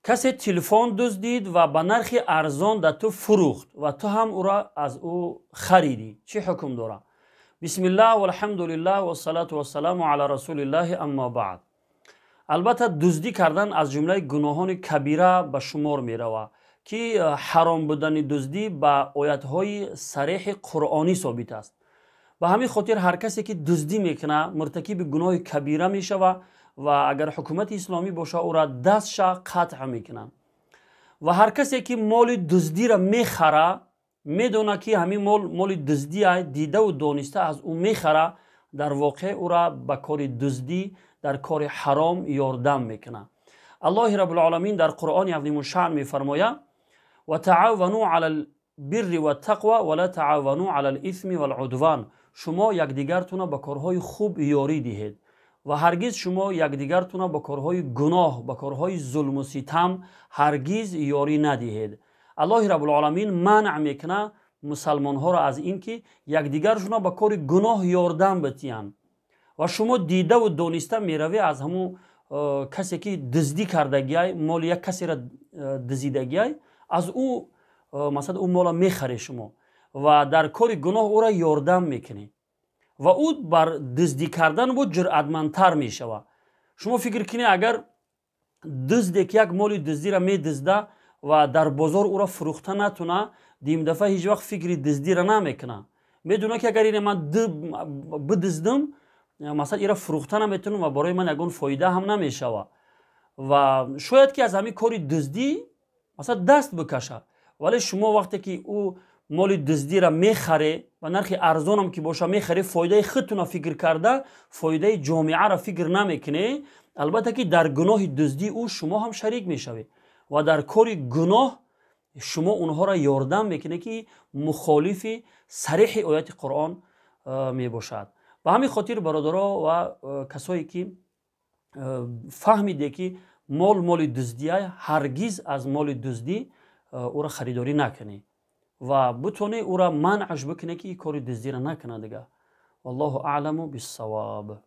کسی تلفن دزدید و به نرخ ارزان در تو فروخت و تو هم او را از او خریدی، چه حکم داره؟ بسم الله و الحمد لله و الصلاة و السلام علی رسول الله، اما بعد. البته دزدی کردن از جمله گناهان کبیره به شمار می رود که حرام بودن دزدی به آیات‌های صریح قرآنی ثابت است. به همین خاطر هر کسی که دزدی میکنه مرتکب گناه کبیره می شود و اگر حکومت اسلامی باشه او را دستش قطع میکنن. و هر کسی که مال دزدی را میخره میدونه که همین مال دزدی دیده و دانسته از او میخره، در واقع او را به کار دزدی در کار حرام یاردم میکنه. الله رب العالمین در قرآن عظیم الشأن میفرماید و تعاونوا علی البر و التقوى ولا تعاونوا علی الاثم والعدوان. شما یکدیگرتون به کارهای خوب یاری دهید و هرگز شما یکدیگرتون به کارهای گناه، به کارهای ظلم و ستم هرگز یاری ندهید. الله رب العالمین منع میکنه مسلمان ها را از این که یکدیگرشون به کار گناه یاردن بتین و شما دیده و دانسته میروی از همون کسی که دزدی کردگی مال یک کسی را دزیدگی از او مثلا اون مال میخری شما و در کار گناه او را یاردن میکنی و او بر دزدی کردن و جرأتمندتر می شود. شما فکر کنید اگر دزد که یک مال دزدی را می دزده و در بازار او را فروخته نتونه، دیم دفعه هیچ وقت فکر دزدی را نمیکنه. میدونه که اگر این من بدزدم مثلا این را فروخته نمیتونم و برای من یگان فایده هم نمیشود و شاید که از همین کاری دزدی مثلا دست بکشه. ولی شما وقتی که او مال دزدی را میخره و نرخ ارزان هم که باشه میخره، فایده خودتون را فکر کرده فایده جامعه را فکر نمیکنه. البته که در گناه دزدی او شما هم شریک میشوید و در کار گناه شما اونها را یاردن میکنه که مخالف صریح آیات قرآن میباشد. و همین خاطر برادرها و کسایی که فهمیده که مال دزدی هرگز از مال دزدی او را خریداری نکنی و بتونه او را منعش بکنه که کاری دزدی را نکنه دیگه. والله اعلم بالصواب.